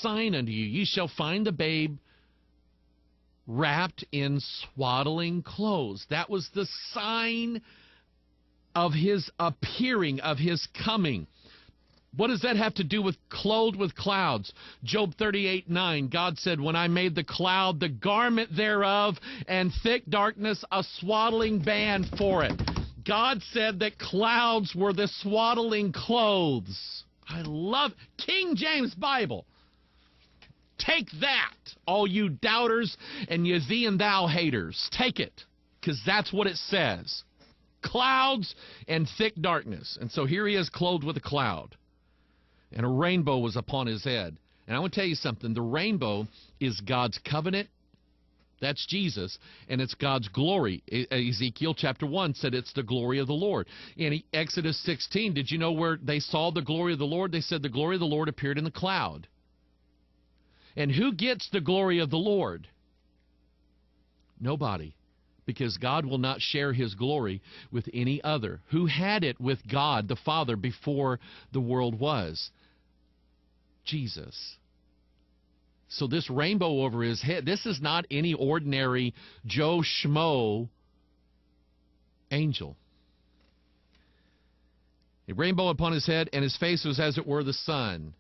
sign unto you. Ye shall find the babe wrapped in swaddling clothes. That was the sign of his appearing, of his coming. What does that have to do with clothed with clouds? Job 38:9, God said, when I made the cloud, the garment thereof, and thick darkness, a swaddling band for it. God said that clouds were the swaddling clothes. I love King James Bible. Take that, all you doubters and you thee and thou haters. Take it, because that's what it says. Clouds and thick darkness. And so here he is clothed with a cloud. And a rainbow was upon his head. And I want to tell you something. The rainbow is God's covenant. That's Jesus. And it's God's glory. Ezekiel chapter 1 said it's the glory of the Lord. In Exodus 16, did you know where they saw the glory of the Lord? They said the glory of the Lord appeared in the cloud. And who gets the glory of the Lord? Nobody. Because God will not share his glory with any other. Who had it with God the Father before the world was? Jesus. So this rainbow over his head, this is not any ordinary Joe Schmo angel. A rainbow upon his head, and his face was as it were the sun.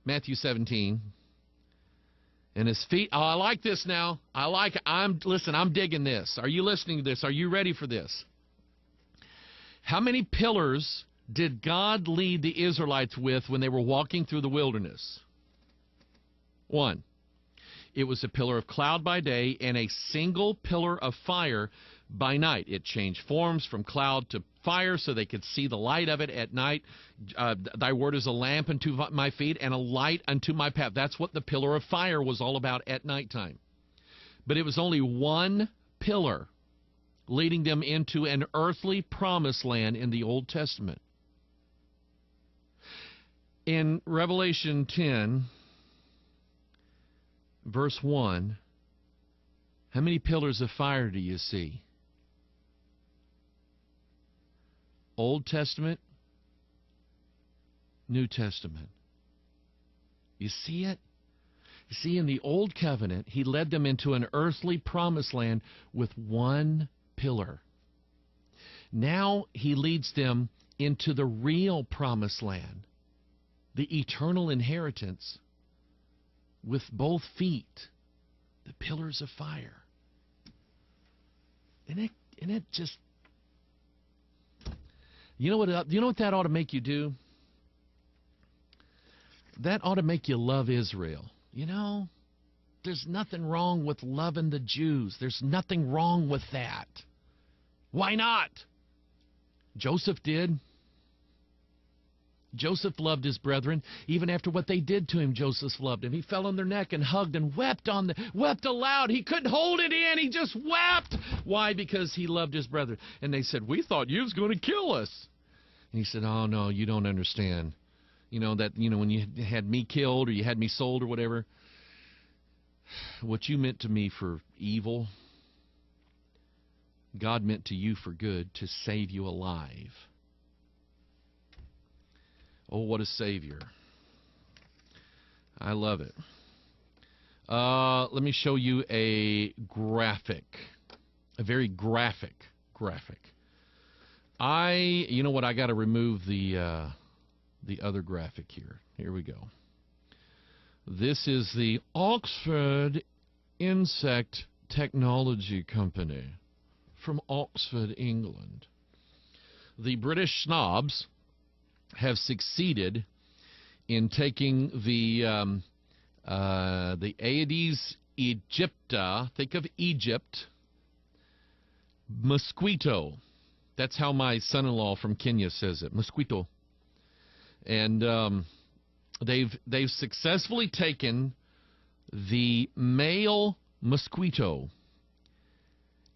Matthew 17. And his feet, oh, I like this now. Listen, I'm digging this. Are you listening to this? Are you ready for this? How many pillars did God lead the Israelites with when they were walking through the wilderness? 1. It was a pillar of cloud by day and a single pillar of fire by night. It changed forms from cloud to fire so they could see the light of it at night. Thy word is a lamp unto my feet and a light unto my path. That's what the pillar of fire was all about at nighttime. But it was only one pillar leading them into an earthly promised land in the Old Testament. In Revelation 10, verse 1, how many pillars of fire do you see? Old Testament, New Testament. You see it? You see, in the Old Covenant, he led them into an earthly promised land with one pillar. Now he leads them into the real promised land, the eternal inheritance, with both feet, the pillars of fire. Isn't it just... You know what that ought to make you do? That ought to make you love Israel. You know, there's nothing wrong with loving the Jews. There's nothing wrong with that. Why not? Joseph did. Joseph loved his brethren. Even after what they did to him, Joseph loved him. He fell on their neck and hugged and wept aloud. He couldn't hold it in. He just wept. Why? Because he loved his brethren. And they said, we thought you was going to kill us. And he said, oh, no, you don't understand. When you had me killed or you had me sold or whatever, what you meant to me for evil, God meant to you for good, to save you alive. Oh, what a Savior. I love it. Let me show you a graphic, a very graphic. You know what, I got to remove the other graphic here. Here we go. This is the Oxford Insect Technology Company from Oxford, England. The British snobs have succeeded in taking the Aedes aegypti, think of Egypt, mosquito. That's how my son-in-law from Kenya says it, mosquito. And they've successfully taken the male mosquito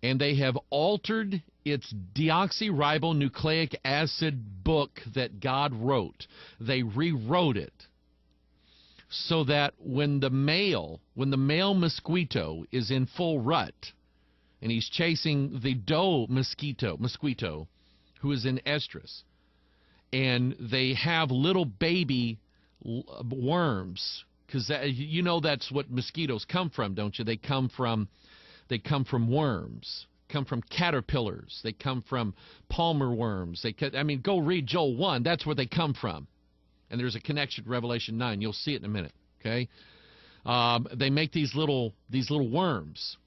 and they have altered its deoxyribonucleic acid book that God wrote. They rewrote it so that when the male mosquito is in full rut and he's chasing the doe mosquito who is in estrus, and they have little baby worms because you know that's what mosquitoes come from, don't you? They come from worms, come from caterpillars. They come from palmer worms. Go read Joel 1. That's where they come from. And there's a connection to Revelation 9. You'll see it in a minute, okay? They make these little worms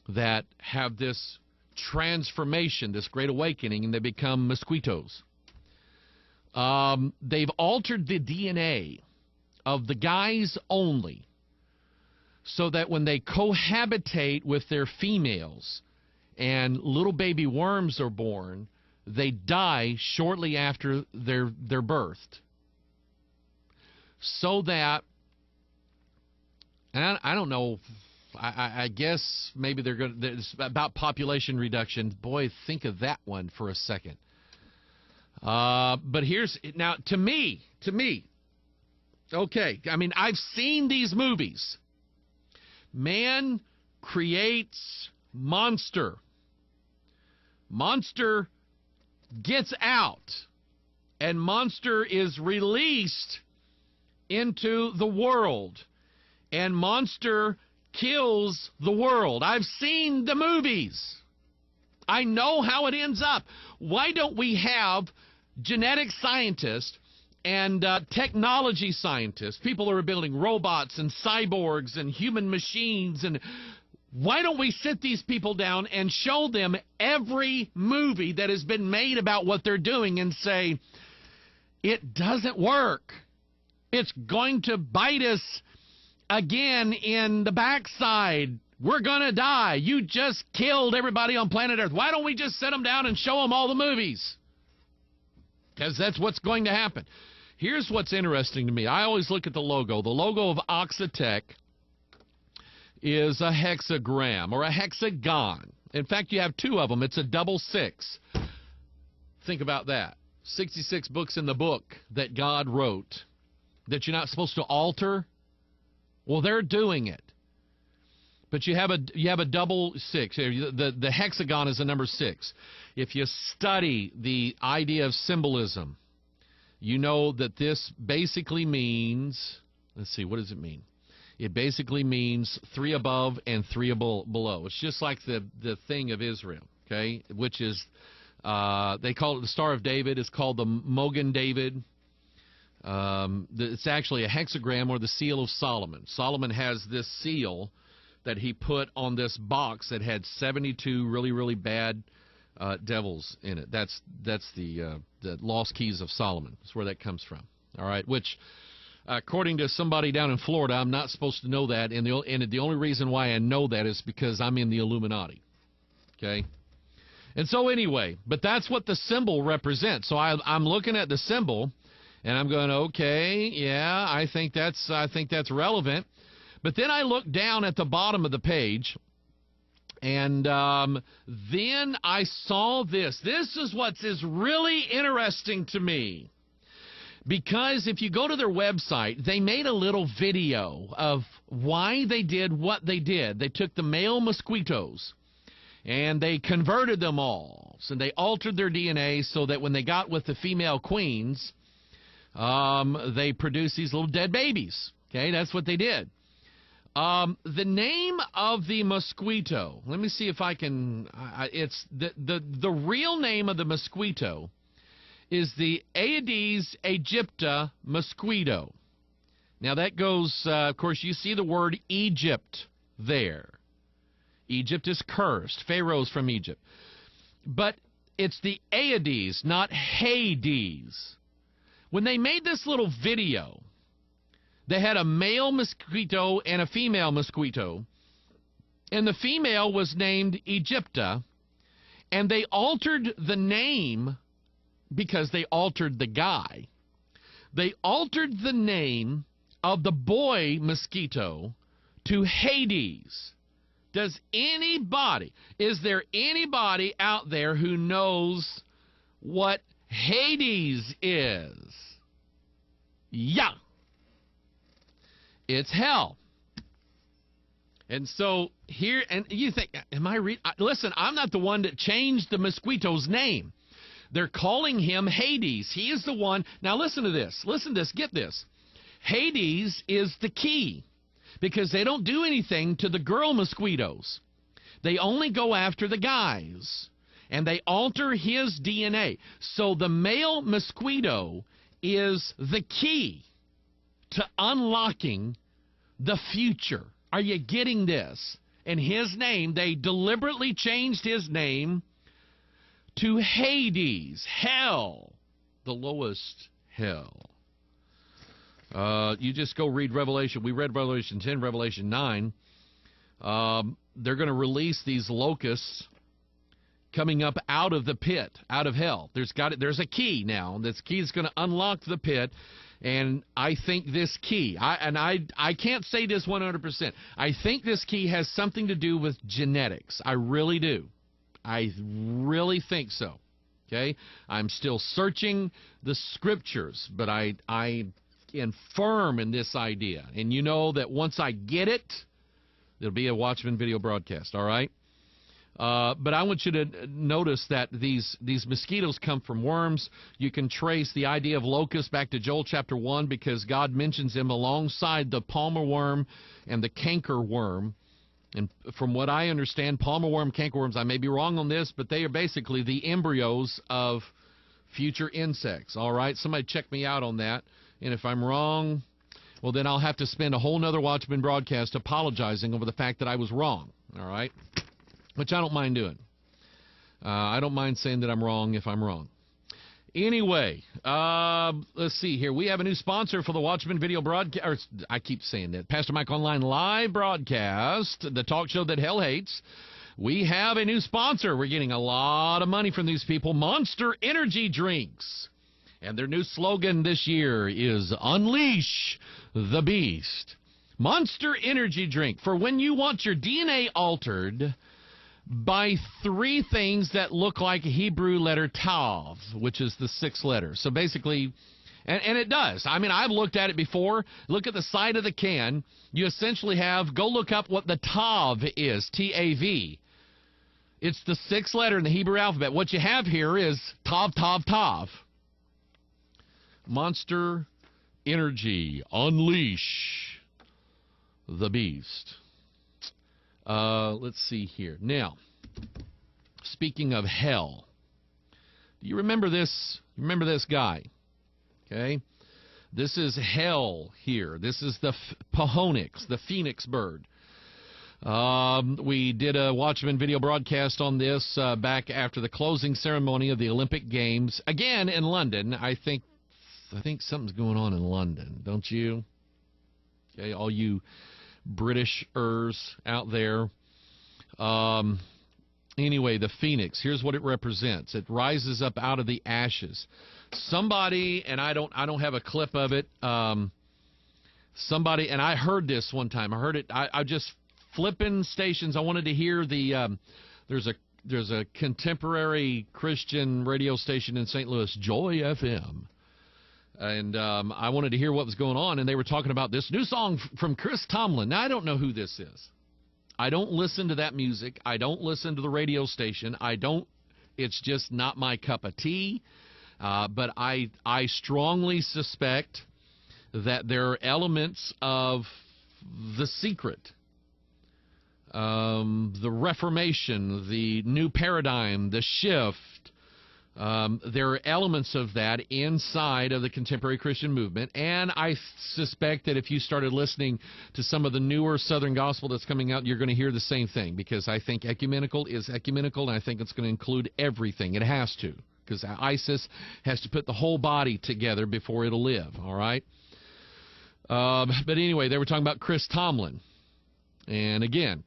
that have this transformation, this great awakening, and they become mosquitoes. They've altered the DNA of the guys only, so that when they cohabitate with their females and little baby worms are born, they die shortly after they're birthed. So that, and I don't know, I guess maybe they're going to, it's about population reduction. Boy, think of that one for a second. But here's, now to me, okay, I've seen these movies. Man creates monster. Monster gets out, and monster is released into the world, and monster kills the world. I've seen the movies. I know how it ends up. Why don't we have genetic scientists and technology scientists, people who are building robots and cyborgs and human machines, and why don't we sit these people down and show them every movie that has been made about what they're doing and say, it doesn't work. It's going to bite us again in the backside. We're going to die. You just killed everybody on planet Earth. Why don't we just sit them down and show them all the movies? Because that's what's going to happen. Here's what's interesting to me. I always look at the logo. The logo of Oxitec is a hexagram or a hexagon. In fact, you have two of them. It's a double six. Think about that. 66 books in the book that God wrote that you're not supposed to alter. Well, they're doing it. But you have a double six. The hexagon is the number 6. If you study the idea of symbolism, you know that this basically means, let's see, what does it mean? It basically means 3 above and 3 below. It's just like the thing of Israel, okay, which is, they call it the Star of David. It's called the Mogan David. It's actually a hexagram, or the seal of Solomon. Solomon has this seal that he put on this box that had 72 really, really bad devils in it. That's the lost keys of Solomon. That's where that comes from. All right, which, according to somebody down in Florida, I'm not supposed to know that, and the only reason why I know that is because I'm in the Illuminati. Okay? And so anyway, but that's what the symbol represents. So I'm looking at the symbol, and I'm going, okay, yeah, I think that's relevant. But then I look down at the bottom of the page, and then I saw this. This is what is really interesting to me. Because if you go to their website, they made a little video of why they did what they did. They took the male mosquitoes, and they converted them all. So they altered their DNA so that when they got with the female queens, they produced these little dead babies. Okay, that's what they did. The name of the mosquito, let me see if I can, it's the real name of the mosquito is the Aedes aegypti mosquito. Now that goes, of course, you see the word Egypt there. Egypt is cursed. Pharaoh's from Egypt. But it's the Aedes, not Hades. When they made this little video, they had a male mosquito and a female mosquito, and the female was named Egypta, and they altered the name because they altered the guy. They altered the name of the boy mosquito to Hades. Is there anybody out there who knows what Hades is? Yeah. It's hell. And so here, and you think, listen, I'm not the one that changed the mosquito's name. They're calling him Hades. He is the one. Now listen to this. Listen to this. Get this. Hades is the key because they don't do anything to the girl mosquitoes. They only go after the guys, and they alter his DNA. So the male mosquito is the key to unlocking the future. Are you getting this? And his name, they deliberately changed his name to Hades, hell, the lowest hell. You just go read Revelation. We read Revelation 10, Revelation 9. They're going to release these locusts coming up out of the pit, out of hell. There's a key now. This key is going to unlock the pit. And I think this key, I can't say this 100%. I think this key has something to do with genetics. I really do. I really think so. Okay? I'm still searching the scriptures, but I am firm in this idea. And you know that once I get it, there'll be a Watchman video broadcast, all right? But I want you to notice that these mosquitoes come from worms. You can trace the idea of locusts back to Joel chapter 1 because God mentions them alongside the palmer worm and the canker worm. And from what I understand, palmer worm, canker worms, I may be wrong on this, but they are basically the embryos of future insects. All right? Somebody check me out on that. And if I'm wrong, well, then I'll have to spend a whole nother Watchman broadcast apologizing over the fact that I was wrong. All right? Which I don't mind doing. I don't mind saying that I'm wrong if I'm wrong. Anyway, let's see here. We have a new sponsor for the Watchman video broadcast. I keep saying that. Pastor Mike Online live broadcast, the talk show that hell hates. We have a new sponsor. We're getting a lot of money from these people. Monster Energy Drinks. And their new slogan this year is Unleash the Beast. Monster Energy Drink. For when you want your DNA altered by three things that look like a Hebrew letter Tav, which is the sixth letter. So basically, and it does. I mean, I've looked at it before. Look at the side of the can. You essentially have, go look up what the Tav is, T-A-V. It's the sixth letter in the Hebrew alphabet. What you have here is Tav, Tav, Tav. Monster Energy, unleash the beast. Let's see here. Now, speaking of hell, do you remember this? Remember this guy? Okay, this is hell here. This is the Pahonix, the phoenix bird. We did a Watchman video broadcast on this back after the closing ceremony of the Olympic Games, again in London. I think something's going on in London, don't you? Okay, all you Britishers out there. Anyway, the phoenix, here's what it represents. It rises up out of the ashes. Somebody, and I don't have a clip of it. Somebody, and I heard this one time. I heard it. I just flipping stations. I wanted to hear the. There's a contemporary Christian radio station in St. Louis, Joy FM. And I wanted to hear what was going on, and they were talking about this new song from Chris Tomlin. Now, I don't know who this is. I don't listen to that music. I don't listen to the radio station. It's just not my cup of tea. But I strongly suspect that there are elements of the secret, the Reformation, the new paradigm, the shift. There are elements of that inside of the contemporary Christian movement, and I suspect that if you started listening to some of the newer Southern gospel that's coming out, you're going to hear the same thing, because I think ecumenical is ecumenical, and I think it's going to include everything. It has to, because ISIS has to put the whole body together before it'll live, all right? But anyway, they were talking about Chris Tomlin, and again,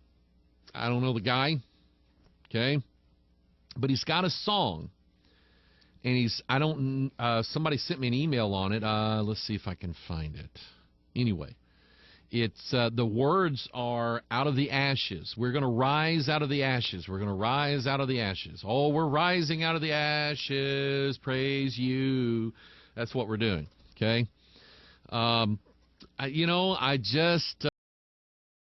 I don't know the guy, okay? But he's got a song. And somebody sent me an email on it. Let's see if I can find it. Anyway, it's the words are out of the ashes. We're going to rise out of the ashes. We're going to rise out of the ashes. Oh, we're rising out of the ashes. Praise you. That's what we're doing. Okay. I just